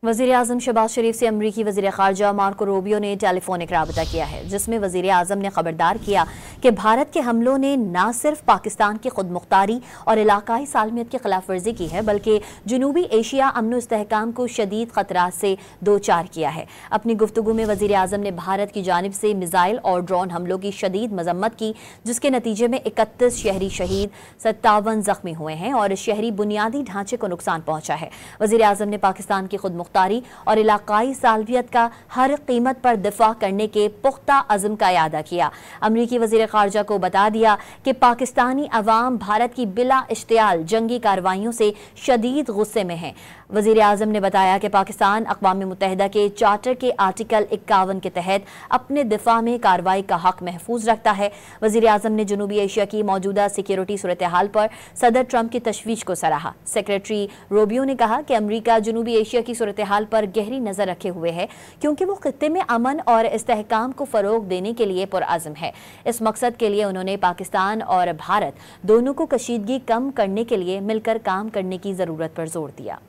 वज़ीर-ए-आज़म शहबाज शरीफ से अमरीकी वज़ीर ख़ारजा मार्को रूबियो ने टेलीफोनिक राबता किया है, जिसमें वज़ीर-ए-आज़म ने खबरदार किया कि भारत के हमलों ने न सिर्फ पाकिस्तान की खुद मुख्तारी और इलाकाई सालमियत की खिलाफ वर्जी की है, बल्कि जनूबी एशिया अमन इस्तेहकाम को शदीद ख़तरात से दो चार किया है। अपनी गुफ्तगू में वज़ीर-ए-आज़म ने भारत की जानिब से मिसाइल और ड्रोन हमलों की शदीद मजम्मत की, जिसके नतीजे में 31 शहरी शहीद, 57 जख्मी हुए हैं और शहरी बुनियादी ढांचे को नुकसान पहुंचा है। वज़ीर-ए-आज़म ने पाकिस्तान की खुद और इलाकाई सालवियत का हर कीमत पर दिफा करने के पुख्ता अज़्म का इयादा किया। अमरीकी वज़ीर ख़ारजा को बता दिया कि पाकिस्तानी अवाम भारत की बिला इश्तियाल जंगी कार्रवाइयों से शदीद गुस्से में है। वज़ीर-ए-आज़म ने बताया कि पाकिस्तान अक़वाम मुत्तहिदा के चार्टर के आर्टिकल 51 के तहत अपने दिफा में कार्रवाई का हक महफूज रखता है। वज़ीर-ए-आज़म ने जनूबी एशिया की मौजूदा सिक्योरिटी सूरत हाल पर सदर ट्रंप की तशवीश को सराहा। सेक्रेटरी रूबियो ने कहा कि अमरीका जनूबी एशिया की सूरत हाल पर गहरी नजर रखे हुए है, क्योंकि वो खित्ते में अमन और इस्तेहकाम को फरोग देने के लिए पुरअज़्म है। इस मकसद के लिए उन्होंने पाकिस्तान और भारत दोनों को कशीदगी कम करने के लिए मिलकर काम करने की जरूरत पर जोर दिया।